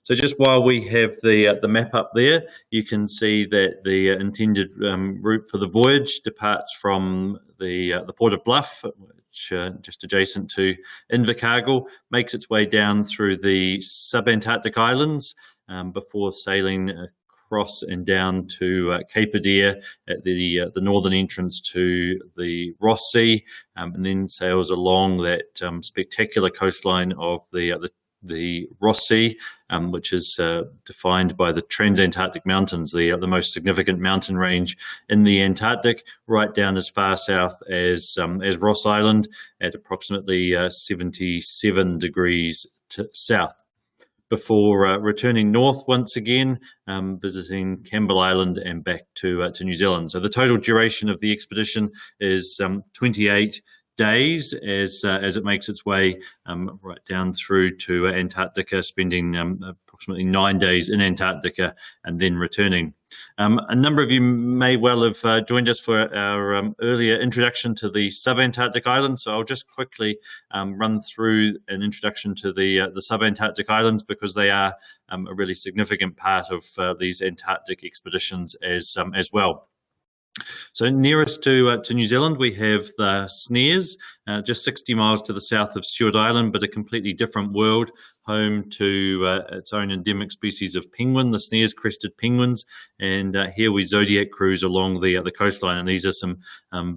So just while we have the map up there, you can see that the intended route for the voyage departs from the port of Bluff, which just adjacent to Invercargill, makes its way down through the Subantarctic islands before sailing across and down to Cape Adare at the northern entrance to the Ross Sea, and then sails along that spectacular coastline of the Ross Sea, which is defined by the Transantarctic Mountains, the most significant mountain range in the Antarctic, right down as far south as Ross Island at approximately 77 degrees south, before returning north once again, visiting Campbell Island and back to New Zealand. So the total duration of the expedition is 28 days as it makes its way right down through to Antarctica, spending approximately 9 days in Antarctica and then returning. A number of you may well have joined us for our earlier introduction to the Subantarctic Islands, so I'll just quickly run through an introduction to the Subantarctic Islands, because they are a really significant part of these Antarctic expeditions as well. So nearest to New Zealand, we have the Snares, just 60 miles to the south of Stewart Island, but a completely different world, home to its own endemic species of penguin, the Snares crested penguins. And here we zodiac cruise along the coastline, and these are some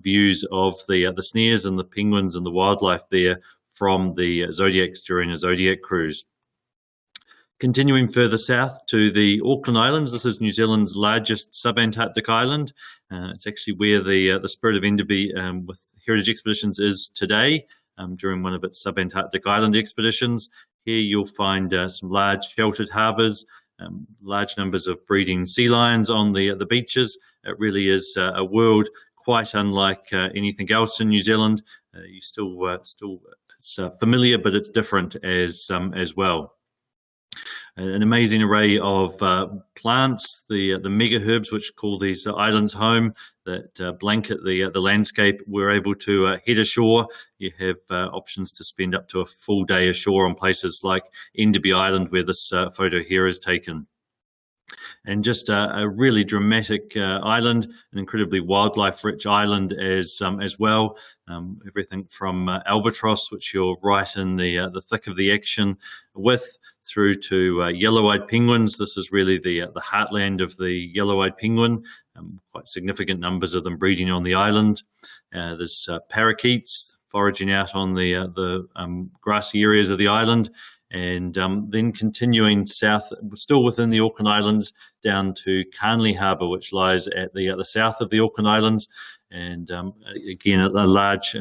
views of the Snares and the penguins and the wildlife there from the zodiacs during a zodiac cruise. Continuing further south to the Auckland Islands, this is New Zealand's largest subantarctic island. It's actually where the Spirit of Enderby with Heritage Expeditions is today, during one of its subantarctic island expeditions. Here you'll find some large sheltered harbours, large numbers of breeding sea lions on the beaches. It really is a world quite unlike anything else in New Zealand. You still it's familiar, but it's different as well. An amazing array of plants, the mega herbs, which call these islands home, that blanket the landscape. We're able to head ashore. You have options to spend up to a full day ashore on places like Enderby Island, where this photo here is taken. And just a really dramatic island, an incredibly wildlife-rich island as well. Everything from albatross, which you're right in the thick of the action with, through to yellow-eyed penguins. This is really the heartland of the yellow-eyed penguin. Quite significant numbers of them breeding on the island. There's parakeets foraging out on the grassy areas of the island. And then continuing south, still within the Auckland Islands, down to Carnley Harbour, which lies at the south of the Auckland Islands. And again, a large,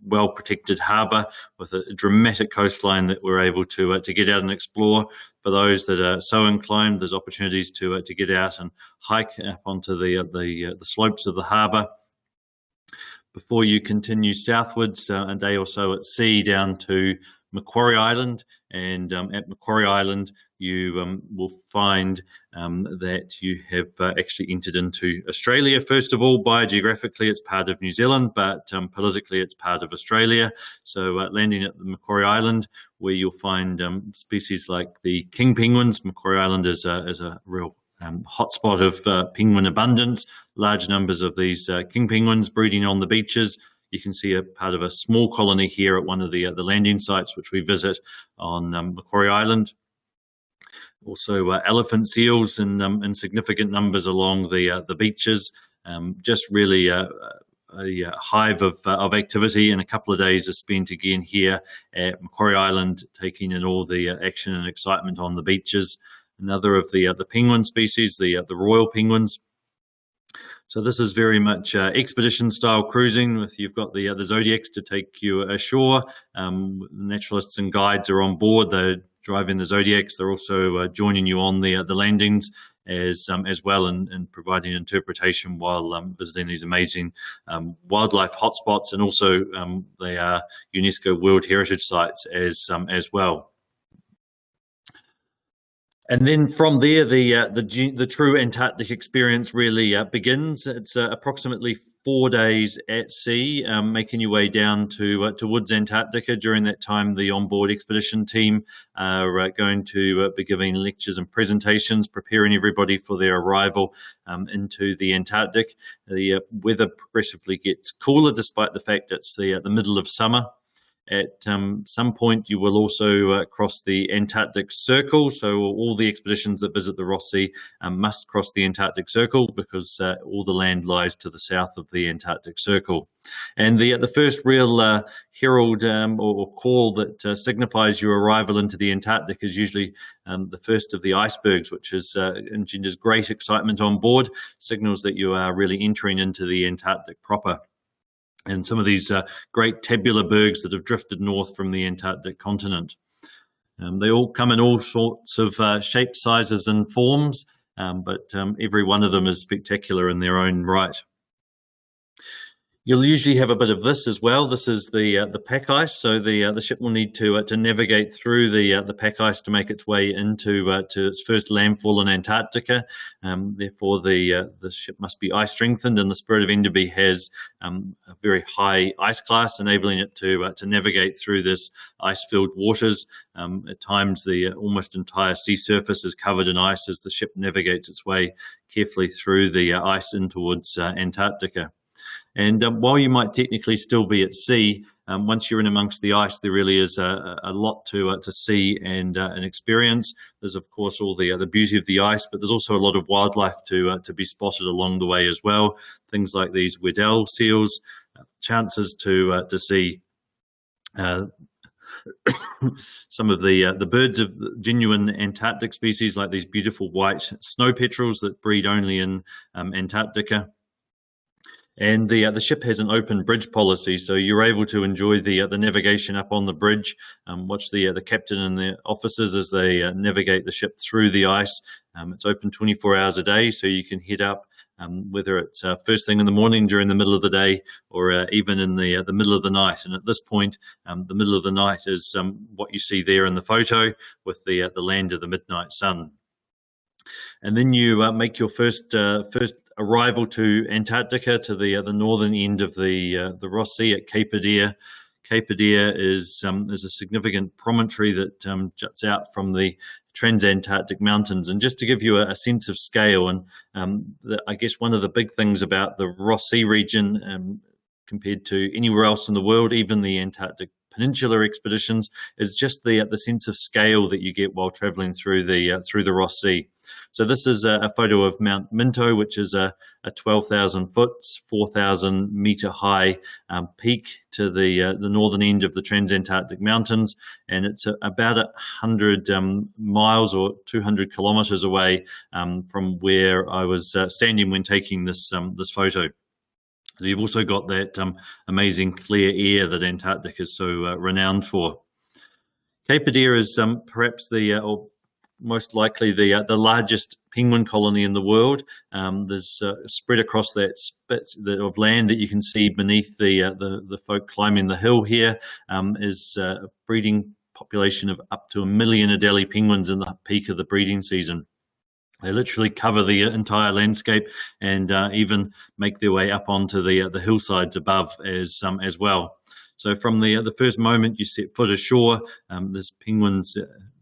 well-protected harbour with a dramatic coastline that we're able to get out and explore. For those that are so inclined, there's opportunities to get out and hike up onto the slopes of the harbour. Before you continue southwards, a day or so at sea, down to Macquarie Island, and at Macquarie Island you will find that you have actually entered into Australia. First of all, biogeographically it's part of New Zealand, but politically it's part of Australia. So landing at the Macquarie Island, where you'll find species like the king penguins. Macquarie Island is a real hotspot of penguin abundance, large numbers of these king penguins breeding on the beaches. You can see a part of a small colony here at one of the landing sites, which we visit on Macquarie Island. Also, elephant seals in significant numbers along the beaches. Just really a hive of activity, and a couple of days are spent again here at Macquarie Island, taking in all the action and excitement on the beaches. Another of the penguin species, the royal penguins. So this is very much expedition-style cruising. You've got the zodiacs to take you ashore. Naturalists and guides are on board. They're driving the zodiacs. They're also joining you on the landings as well, and providing interpretation while visiting these amazing wildlife hotspots. And also they are UNESCO World Heritage Sites as well. And then from there, the true Antarctic experience really begins. It's approximately 4 days at sea, making your way down towards Antarctica. During that time, the onboard expedition team are going to be giving lectures and presentations, preparing everybody for their arrival into the Antarctic. The weather progressively gets cooler, despite the fact it's the middle of summer. At some point, you will also cross the Antarctic Circle. So all the expeditions that visit the Ross Sea must cross the Antarctic Circle, because all the land lies to the south of the Antarctic Circle. And the first real herald or call that signifies your arrival into the Antarctic is usually the first of the icebergs, which engenders great excitement on board, signals that you are really entering into the Antarctic proper. And some of these great tabular bergs that have drifted north from the Antarctic continent. They all come in all sorts of shapes, sizes and forms, but every one of them is spectacular in their own right. You'll usually have a bit of this as well. This is the pack ice. So the ship will need to navigate through the pack ice to make its way into to its first landfall in Antarctica. Therefore, the ship must be ice strengthened, and the Spirit of Enderby has a very high ice class, enabling it to navigate through this ice-filled waters. At times, the almost entire sea surface is covered in ice as the ship navigates its way carefully through the ice in towards Antarctica. And while you might technically still be at sea, once you're in amongst the ice, there really is a lot to see and experience. There's, of course, all the beauty of the ice, but there's also a lot of wildlife to be spotted along the way as well. Things like these Weddell seals, chances to see some of the birds of genuine Antarctic species, like these beautiful white snow petrels that breed only in Antarctica. And the ship has an open bridge policy, so you're able to enjoy the navigation up on the bridge. Watch the captain and the officers as they navigate the ship through the ice. It's open 24 hours a day, so you can head up, whether it's first thing in the morning, during the middle of the day, or even in the middle of the night. And at this point, the middle of the night is what you see there in the photo, with the land of the midnight sun. And then you make your first arrival to Antarctica, to the northern end of the Ross Sea at Cape Adare. Cape Adare is a significant promontory that juts out from the Transantarctic Mountains. And just to give you a sense of scale, and I guess one of the big things about the Ross Sea region compared to anywhere else in the world, even the Antarctic Peninsular expeditions, is just the sense of scale that you get while traveling through the Ross Sea. So this is a photo of Mount Minto, which is a 12,000 foot, 4,000 meter high peak to the northern end of the Transantarctic Mountains, and it's about 100 miles or 200 kilometers away from where I was standing when taking this photo. So you've also got that amazing clear air that Antarctica is so renowned for. Cape Adare is perhaps or most likely the largest penguin colony in the world. There's spread across that spit of land that you can see beneath the folk climbing the hill here is a breeding population of up to 1 million Adelie penguins in the peak of the breeding season. They literally cover the entire landscape and even make their way up onto the hillsides above as well. So from the first moment you set foot ashore, there's penguins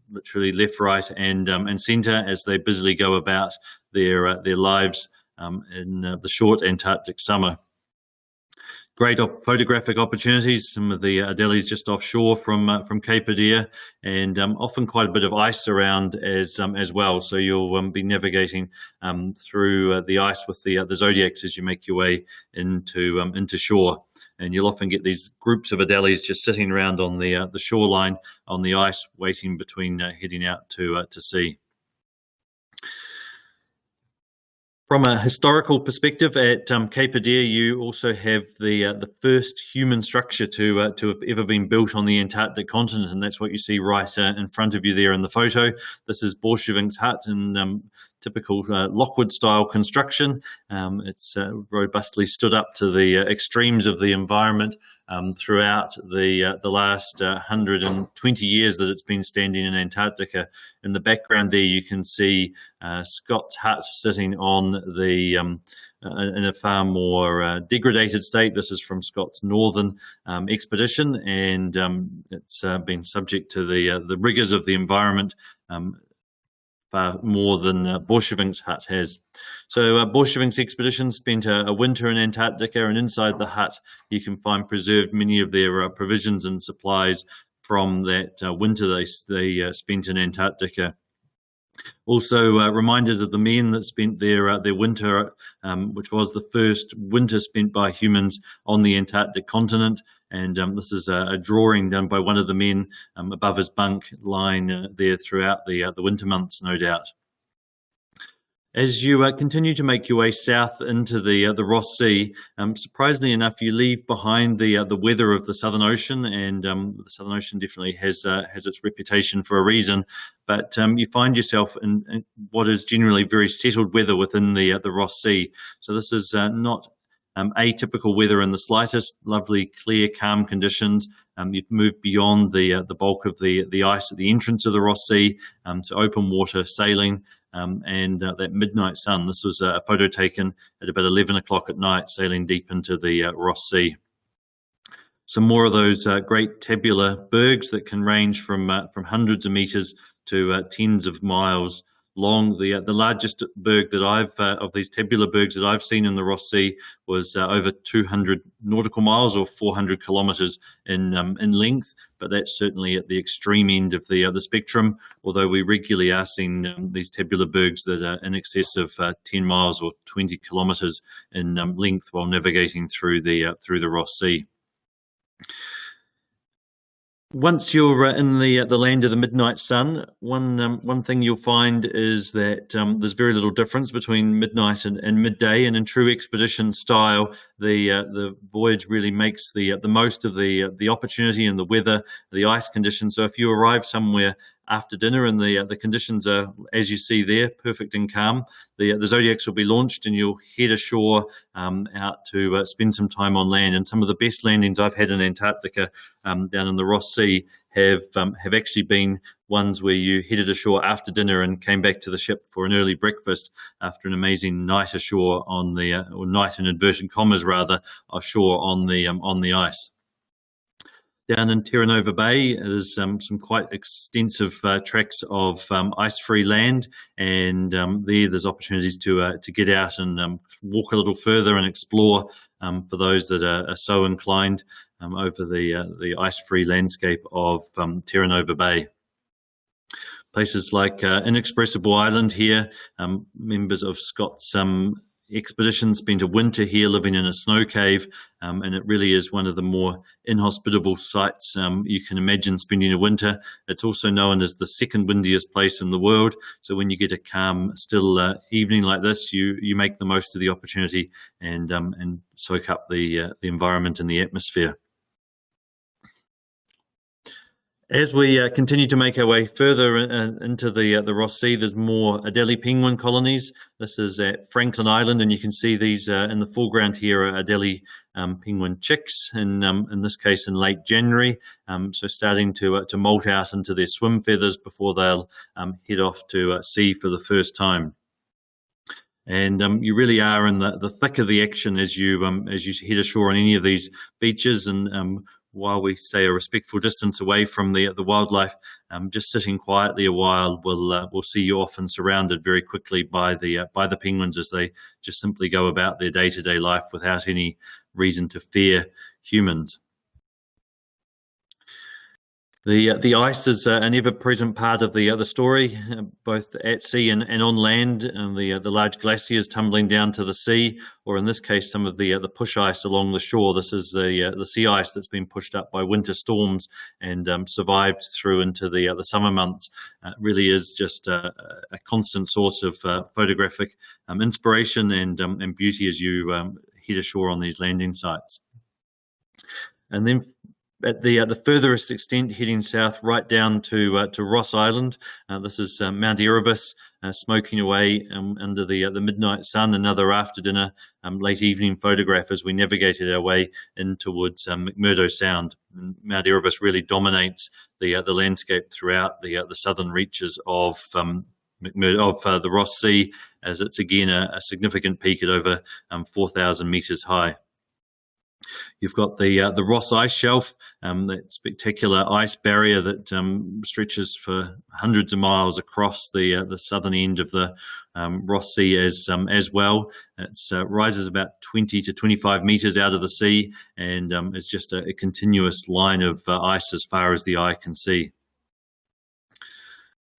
literally left, right, and centre as they busily go about their lives in the short Antarctic summer. Great photographic opportunities. Some of the Adelies just offshore from Cape Adare, and often quite a bit of ice around as well. So you'll be navigating through the ice with the Zodiacs as you make your way into shore. And you'll often get these groups of Adelies just sitting around on the shoreline on the ice, waiting between heading out to sea. From a historical perspective, at Cape Adare, you also have the first human structure to have ever been built on the Antarctic continent, and that's what you see right in front of you there in the photo. This is Bolshevik's hut, and typical Lockwood-style construction. It's robustly stood up to the extremes of the environment throughout the last 120 years that it's been standing in Antarctica. In the background there, you can see Scott's hut sitting on the in a far more degraded state. This is from Scott's northern expedition, and it's been subject to the rigours of the environment far more than Borchgrevink's hut has. So Borchgrevink's expedition spent a winter in Antarctica, and inside the hut you can find preserved many of their provisions and supplies from that winter they spent in Antarctica. Also, reminders of the men that spent their winter, which was the first winter spent by humans on the Antarctic continent. And this is a drawing done by one of the men above his bunk, lying there throughout the winter months, no doubt. As you continue to make your way south into the Ross Sea, surprisingly enough, you leave behind the weather of the Southern Ocean, and the Southern Ocean definitely has its reputation for a reason. But you find yourself in what is generally very settled weather within the Ross Sea. So this is not atypical weather in the slightest. Lovely, clear, calm conditions. You've moved beyond the bulk of the ice at the entrance of the Ross Sea to open water sailing. And that midnight sun. This was a photo taken at about 11 o'clock at night, sailing deep into the Ross Sea. Some more of those great tabular bergs that can range from hundreds of metres to tens of miles long. The largest berg that of these tabular bergs that I've seen in the Ross Sea was over 200 nautical miles, or 400 kilometres in length. But that's certainly at the extreme end of the spectrum. Although we regularly are seeing these tabular bergs that are in excess of 10 miles or 20 kilometres in length while navigating through the Ross Sea. Once you're in the land of the midnight sun, one thing you'll find is that there's very little difference between midnight and midday, and in true expedition style, the voyage really makes the most of the opportunity and the weather, the ice conditions. So if you arrive somewhere after dinner and the conditions are, as you see there, perfect and calm, the Zodiacs will be launched and you'll head ashore out to spend some time on land. And some of the best landings I've had in Antarctica down in the Ross Sea have actually been ones where you headed ashore after dinner and came back to the ship for an early breakfast after an amazing night ashore on the or night in inverted commas rather, ashore on the ice. Down in Terra Nova Bay, there's some quite extensive tracts of ice-free land, and there's opportunities to get out and walk a little further and explore for those that are so inclined over the ice-free landscape of Terra Nova Bay. Places like Inexpressible Island here, members of Scott's expedition spent a winter here living in a snow cave, and it really is one of the more inhospitable sites you can imagine spending a winter. It's also known as the second windiest place in the world, so when you get a calm, still evening like this, you make the most of the opportunity and soak up the environment and the atmosphere. As we continue to make our way further into the Ross Sea, there's more Adelie penguin colonies. This is at Franklin Island, and you can see these in the foreground here are Adelie penguin chicks, in this case in late January, so starting to molt out into their swim feathers before they'll head off to sea for the first time. And you really are in the thick of the action as you head ashore on any of these beaches, and while we stay a respectful distance away from the wildlife, just sitting quietly a while will see you often surrounded very quickly by the penguins as they just simply go about their day-to-day life without any reason to fear humans. The ice is an ever-present part of the story, both at sea and on land, and the large glaciers tumbling down to the sea, or in this case, some of the push ice along the shore. This is the sea ice that's been pushed up by winter storms and survived through into the summer months. It really is just a constant source of photographic inspiration and beauty as you head ashore on these landing sites. And then At the furthest extent, heading south right down to Ross Island. This is Mount Erebus, smoking away under the midnight sun. Another after dinner, late evening photograph as we navigated our way in towards McMurdo Sound. And Mount Erebus really dominates the landscape throughout the southern reaches of the Ross Sea, as it's again a significant peak at over 4,000 meters high. You've got the Ross Ice Shelf, that spectacular ice barrier that stretches for hundreds of miles across the southern end of the Ross Sea as well. It rises about 20 to 25 meters out of the sea, and is just a continuous line of ice as far as the eye can see.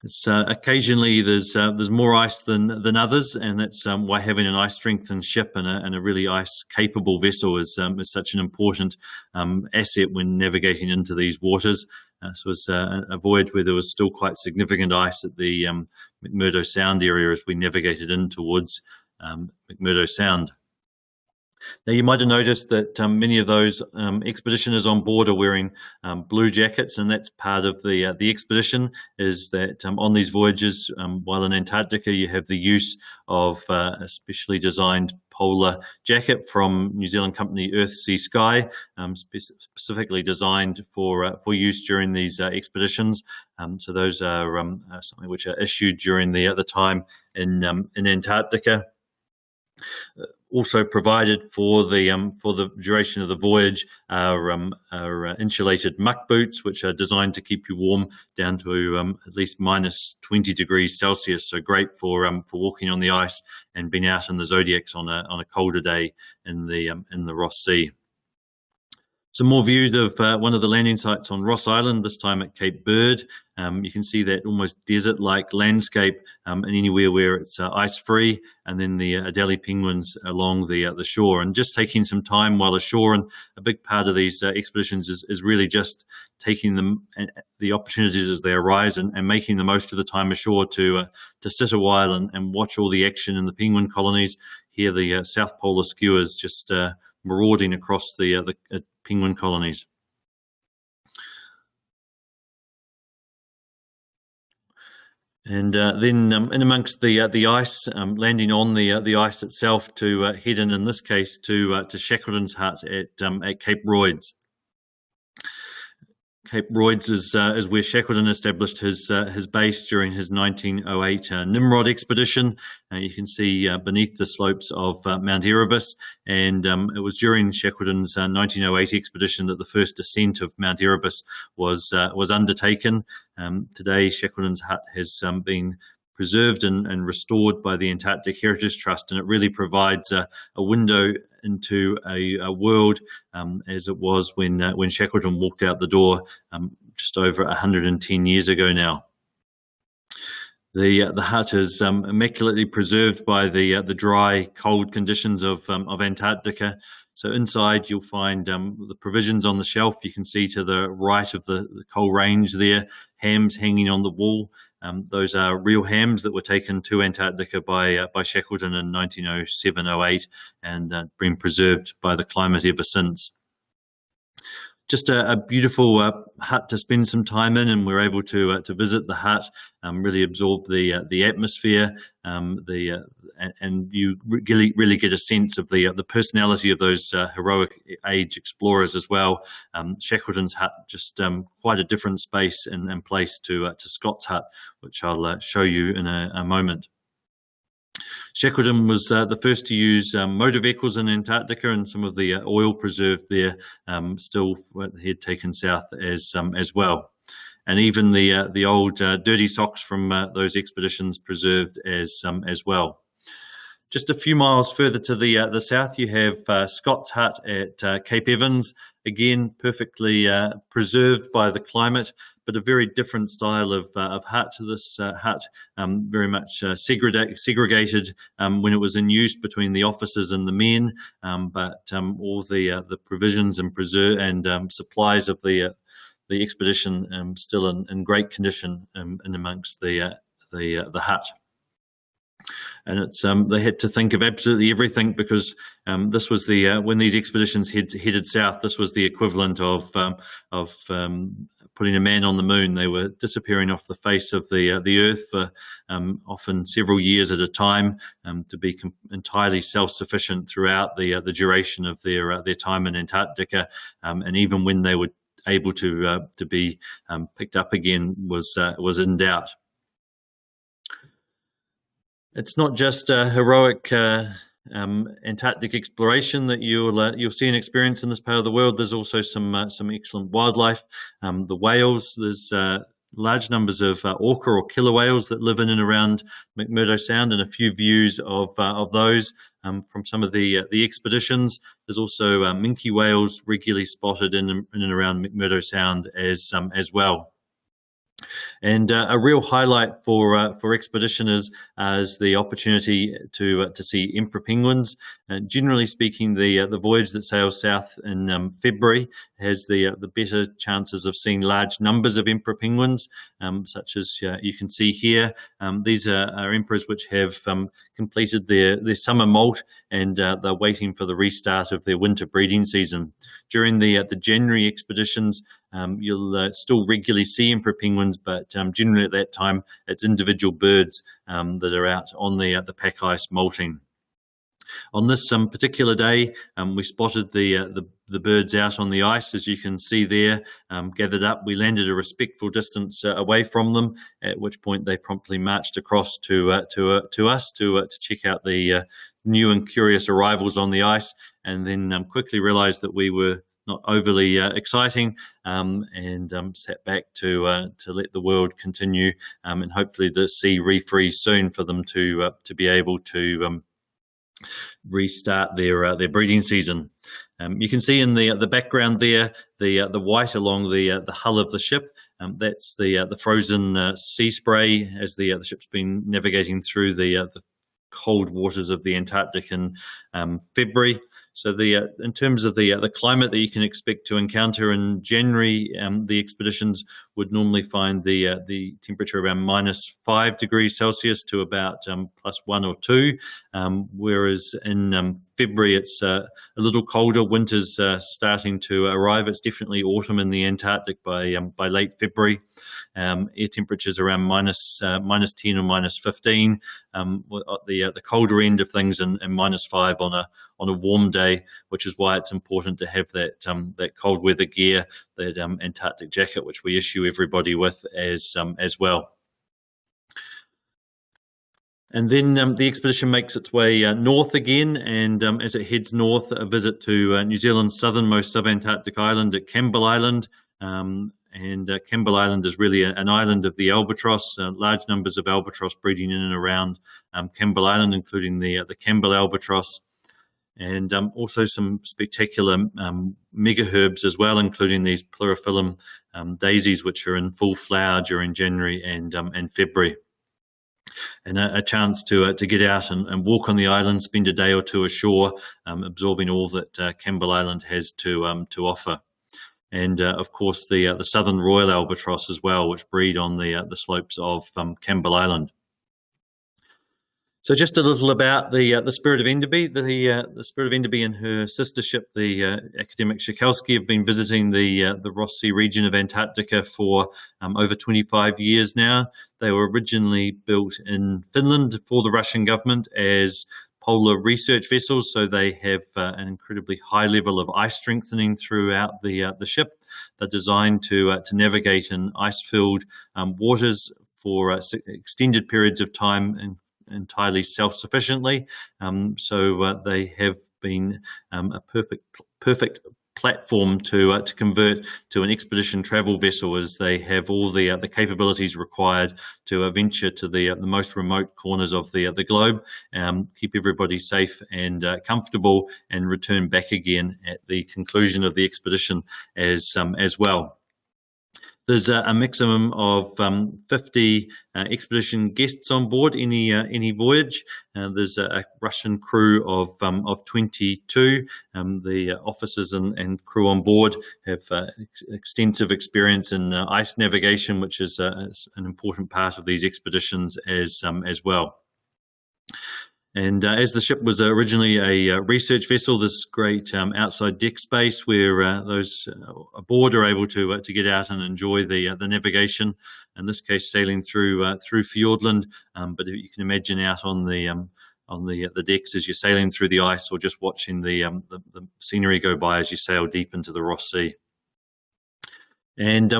It's, occasionally there's more ice than others, and that's why having an ice-strengthened ship and a really ice-capable vessel is such an important asset when navigating into these waters. This was a voyage where there was still quite significant ice at the McMurdo Sound area as we navigated in towards McMurdo Sound. Now, you might have noticed that many of those expeditioners on board are wearing blue jackets, and that's part of the expedition, is that on these voyages, while in Antarctica, you have the use of a specially designed polar jacket from New Zealand company Earth, Sea, Sky, specifically designed for use during these expeditions. So those are something which are issued during the time in Antarctica. Also provided for the duration of the voyage are insulated muck boots, which are designed to keep you warm down to at least minus 20 degrees Celsius. So great for walking on the ice and being out in the zodiacs on a colder day in the Ross Sea. Some more views of one of the landing sites on Ross Island, this time at Cape Bird. You can see that almost desert-like landscape and anywhere where it's ice-free, and then the Adelie penguins along the shore. And just taking some time while ashore, and a big part of these expeditions is really just taking them the opportunities as they arise and making the most of the time ashore to sit a while and watch all the action in the penguin colonies. Here the South Polar skuas just marauding across the penguin colonies. And then in amongst the ice, landing on the ice itself to head in this case to Shackleton's hut at Cape Royds. Cape Royds is where Shackleton established his base during his 1908 Nimrod expedition. You can see beneath the slopes of Mount Erebus, and it was during Shackleton's 1908 expedition that the first ascent of Mount Erebus was undertaken. Today, Shackleton's hut has been preserved and restored by the Antarctic Heritage Trust, and it really provides a window into a world as it was when Shackleton walked out the door just over 110 years ago now. The hut is immaculately preserved by the dry, cold conditions of Antarctica. So inside you'll find the provisions on the shelf. You can see to the right of the coal range there, hams hanging on the wall. Those are real hams that were taken to Antarctica by Shackleton in 1907-08 and been preserved by the climate ever since. Just a beautiful hut to spend some time in, and we're able to visit the hut, really absorb the atmosphere, and you really get a sense of the personality of those heroic age explorers as well. Shackleton's hut, just quite a different space and place to Scott's hut, which I'll show you in a moment. Shackleton was the first to use motor vehicles in Antarctica, and some of the oil preserved there still he had taken south as well. And even the old dirty socks from those expeditions preserved as well. Just a few miles further to the south, you have Scott's hut at Cape Evans. Again, perfectly preserved by the climate, but a very different style of hut. This hut very much segregated when it was in use between the officers and the men, but all the provisions and supplies of the expedition still in great condition in amongst the hut. And it's they had to think of absolutely everything, because this was the when these expeditions headed south, this was the equivalent of putting a man on the moon. They were disappearing off the face of the Earth for often several years at a time, to be entirely self-sufficient throughout the duration of their time in Antarctica, and even when they were able to be picked up again was in doubt. It's not just heroic Antarctic exploration that you'll see and experience in this part of the world. There's also some excellent wildlife. The whales, there's large numbers of orca or killer whales that live in and around McMurdo Sound, and a few views of those from some of the expeditions. There's also minke whales regularly spotted in and around McMurdo Sound as well. And a real highlight for expeditioners is the opportunity to see emperor penguins. Generally speaking, the voyage that sails south in February has the better chances of seeing large numbers of emperor penguins, such as you can see here. These are emperors which have completed their summer molt, and they're waiting for the restart of their winter breeding season. During the January expeditions, you'll still regularly see emperor penguins, but generally at that time it's individual birds that are out on the pack ice molting. On this particular day, we spotted the birds out on the ice, as you can see there, gathered up. We landed a respectful distance away from them, at which point they promptly marched across to us to check out the new and curious arrivals on the ice, and then quickly realised that we were not overly exciting, and sat back to let the world continue, and hopefully the sea refreeze soon for them to be able to restart their breeding season. You can see in the background there the white along the hull of the ship. That's the frozen sea spray as the ship's been navigating through the cold waters of the Antarctic in February. So in terms of the climate that you can expect to encounter in January, the expeditions would normally find the temperature around -5 degrees Celsius to about +1 or 2, whereas in February it's a little colder. Winter's starting to arrive. It's definitely autumn in the Antarctic by late February. Air temperatures around -10 or -15, the colder end of things, and -5 on a warm day, which is why it's important to have that cold weather gear, that Antarctic jacket, which we issue everybody with as well. And then the expedition makes its way north again, and as it heads north, a visit to New Zealand's southernmost subantarctic island at Campbell Island. And Campbell Island is really an island of the albatross. Large numbers of albatross breeding in and around Campbell Island, including the Campbell albatross, and also some spectacular megaherbs as well, including these pleurophyllum daisies, which are in full flower during January and February. And a chance to get out and walk on the island, spend a day or two ashore, absorbing all that Campbell Island has to offer. And of course the southern royal albatross as well, which breed on the slopes of Campbell Island. So just a little about the Spirit of Enderby. The Spirit of Enderby and her sister ship, the Academic Shikalski, have been visiting the Ross Sea region of Antarctica for over 25 years now. They were originally built in Finland for the Russian government as polar research vessels, so they have an incredibly high level of ice strengthening throughout the ship. They're designed to navigate in ice-filled waters for extended periods of time and entirely self-sufficiently. So they have been a perfect platform to convert to an expedition travel vessel, as they have all the capabilities required to venture to the most remote corners of the globe, keep everybody safe and comfortable, and return back again at the conclusion of the expedition as well. There's a maximum of 50 expedition guests on board any voyage. There's a Russian crew of 22. The officers and crew on board have extensive experience in ice navigation, which is an important part of these expeditions as well. And as the ship was originally a research vessel, this great outside deck space where those aboard are able to get out and enjoy the navigation. In this case, sailing through Fiordland, but you can imagine out on the decks as you're sailing through the ice, or just watching the scenery go by as you sail deep into the Ross Sea. And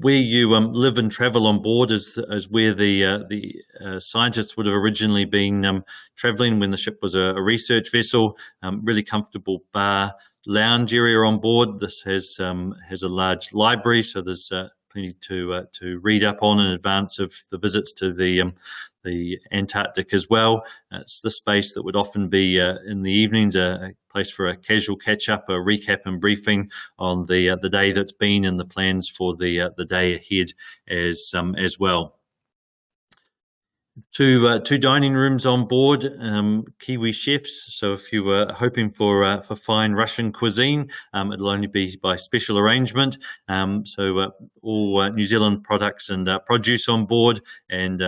where you live and travel on board is where the scientists would have originally been traveling when the ship was a research vessel. Really comfortable bar lounge area on board. This has a large library, so there's plenty to read up on in advance of the visits to the Antarctic as well. It's the space that would often be in the evenings a place for a casual catch-up, a recap and briefing on the day that's been and the plans for the day ahead as well. Two dining rooms on board, Kiwi chefs. So if you were hoping for fine Russian cuisine, it'll only be by special arrangement. So all New Zealand products and produce on board, and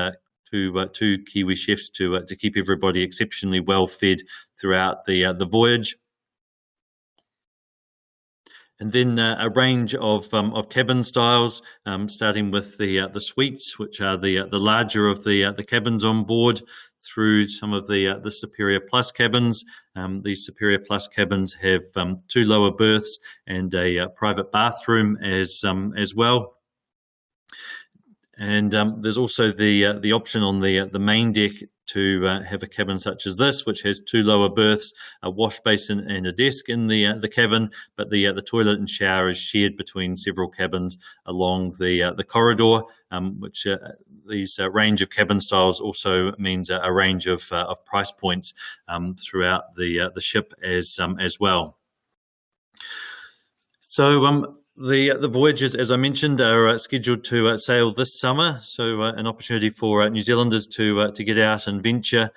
two Kiwi chefs to keep everybody exceptionally well fed throughout the voyage. And then a range of cabin styles, starting with the suites, which are the larger of the cabins on board, through some of the Superior Plus cabins. These Superior Plus cabins have two lower berths and a private bathroom as well. And there's also the option on the main deck to have a cabin such as this, which has two lower berths, a wash basin and a desk in the cabin, but the toilet and shower is shared between several cabins along the corridor, which these range of cabin styles also means a range of price points throughout the ship as well. So the voyages, as I mentioned, are scheduled to sail this summer. So an opportunity for New Zealanders to get out and venture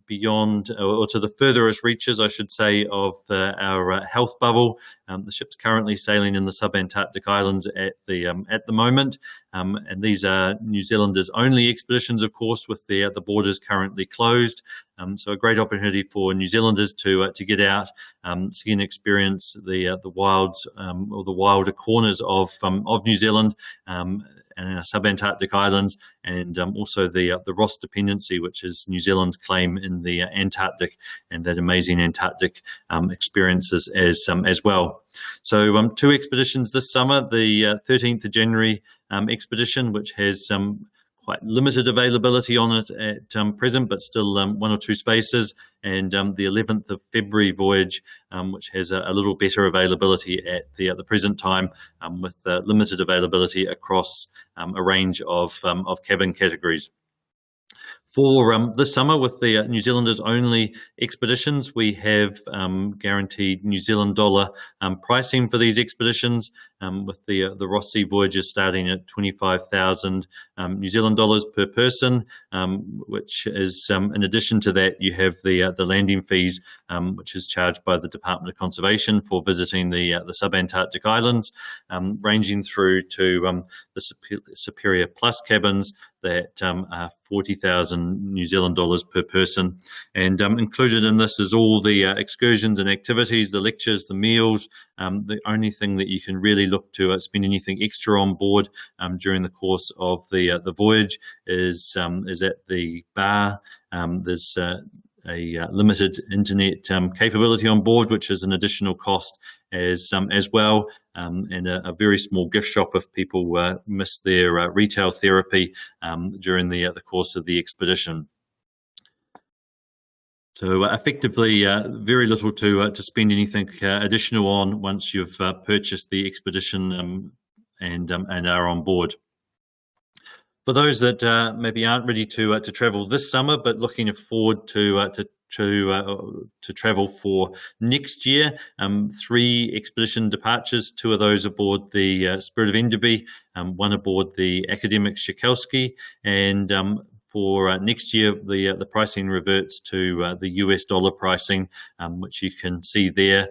beyond, or to the furthest reaches, I should say, of our health bubble. The ship's currently sailing in the Subantarctic islands at the moment, and these are New Zealanders only expeditions, of course, with the borders currently closed. So a great opportunity for New Zealanders to get out, see and experience the wilds or the wilder corners of New Zealand and our Subantarctic islands, and also the Ross dependency, which is New Zealand's claim in the Antarctic, and that amazing Antarctic experiences as well. So two expeditions this summer: the 13th of January expedition, which has quite limited availability on it at present, but still one or two spaces, and the 11th of February voyage, which has a little better availability at the present time, with limited availability across a range of cabin categories. For this summer, with the New Zealanders only expeditions, we have guaranteed New Zealand dollar pricing for these expeditions, with the Ross Sea voyages starting at 25,000 New Zealand dollars per person, which is in addition to that, you have the landing fees, which is charged by the Department of Conservation for visiting the Subantarctic islands, ranging through to the Superior Plus cabins that are 40,000 New Zealand dollars per person. And included in this is all the excursions and activities, the lectures, the meals. The only thing that you can really look to spend anything extra on board during the course of the voyage is at the bar. There's a limited internet capability on board, which is an additional cost as well, and a very small gift shop if people miss their retail therapy during the course of the expedition. So effectively, very little to spend anything additional on once you've purchased the expedition and are on board. For those that maybe aren't ready to travel this summer, but looking forward to travel for next year, 3 expedition departures, 2 of those aboard the Spirit of Enderby, 1 aboard the Academic Shikelski, and for next year, the pricing reverts to the US dollar pricing, which you can see there,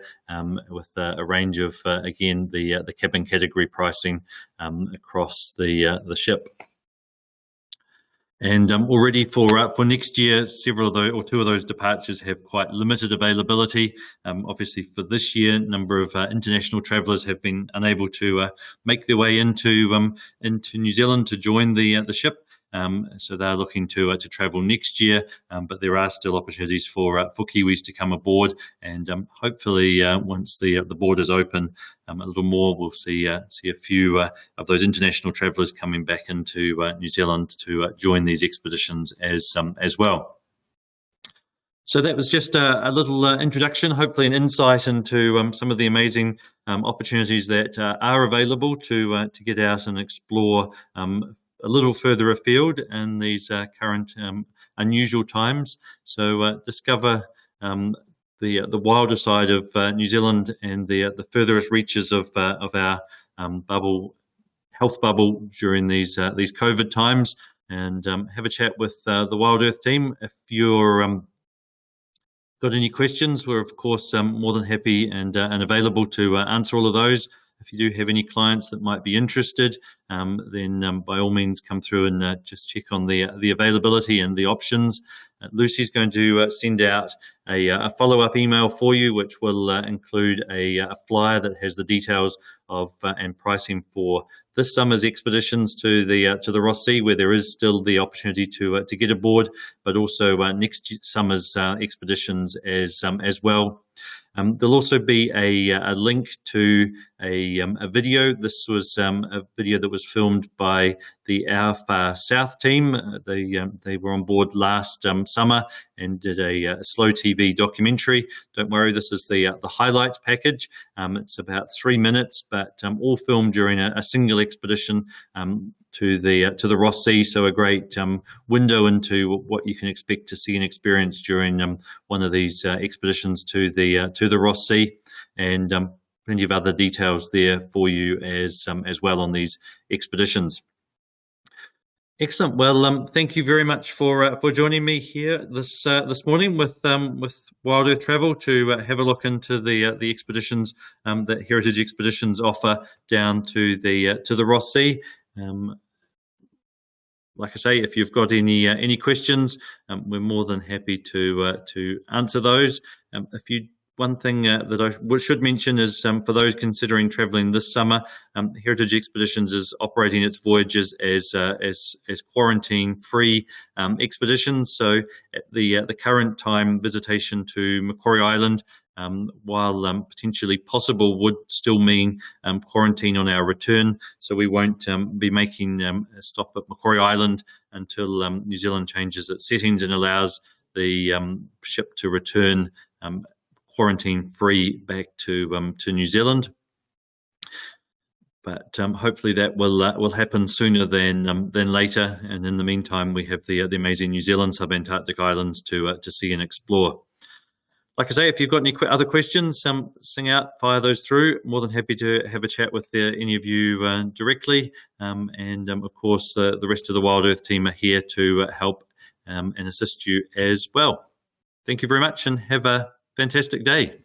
with a range of again the cabin category pricing across the ship. And already for next year, several of those, or two of those departures have quite limited availability. Obviously, for this year, a number of international travellers have been unable to make their way into New Zealand to join the ship. So they're looking to travel next year, but there are still opportunities for Kiwis to come aboard, and hopefully once the borders open a little more, we'll see a few of those international travellers coming back into New Zealand to join these expeditions as well. So that was just a little introduction, hopefully an insight into some of the amazing opportunities that are available to get out and explore a little further afield in these current unusual times. So discover the wilder side of New Zealand and the furthest reaches of our health bubble during these COVID times, and have a chat with the Wild Earth team. If you're got any questions, we're of course more than happy and available to answer all of those. If you do have any clients that might be interested, then by all means come through and just check on the availability and the options. Lucy's going to send out a follow-up email for you, which will include a flyer that has the details of and pricing for this summer's expeditions to the Ross Sea, where there is still the opportunity to get aboard, but also next summer's expeditions as well. There'll also be a link to a video. This was a video that was filmed by the Our Far South team. They were on board last summer and did a slow TV documentary. Don't worry, this is the highlights package. It's about 3 minutes, but all filmed during a single expedition to the Ross Sea. So a great window into what you can expect to see and experience during one of these expeditions to the Ross Sea, and plenty of other details there for you as well on these expeditions. Excellent. Well, thank you very much for joining me here this morning with Wild Earth Travel to have a look into the expeditions that Heritage Expeditions offer down to the Ross Sea. Like I say, if you've got any questions, we're more than happy to answer those. One thing that I should mention is for those considering travelling this summer, Heritage Expeditions is operating its voyages as quarantine-free expeditions. So at the current time, visitation to Macquarie Island, while potentially possible, would still mean quarantine on our return. So we won't be making a stop at Macquarie Island until New Zealand changes its settings and allows the ship to return quarantine-free back to New Zealand. But hopefully that will happen sooner than later. And in the meantime, we have the amazing New Zealand Subantarctic islands to see and explore. Like I say, if you've got any other questions, sing out, fire those through. More than happy to have a chat with any of you directly. And of course, the rest of the Wild Earth team are here to help and assist you as well. Thank you very much and have a fantastic day.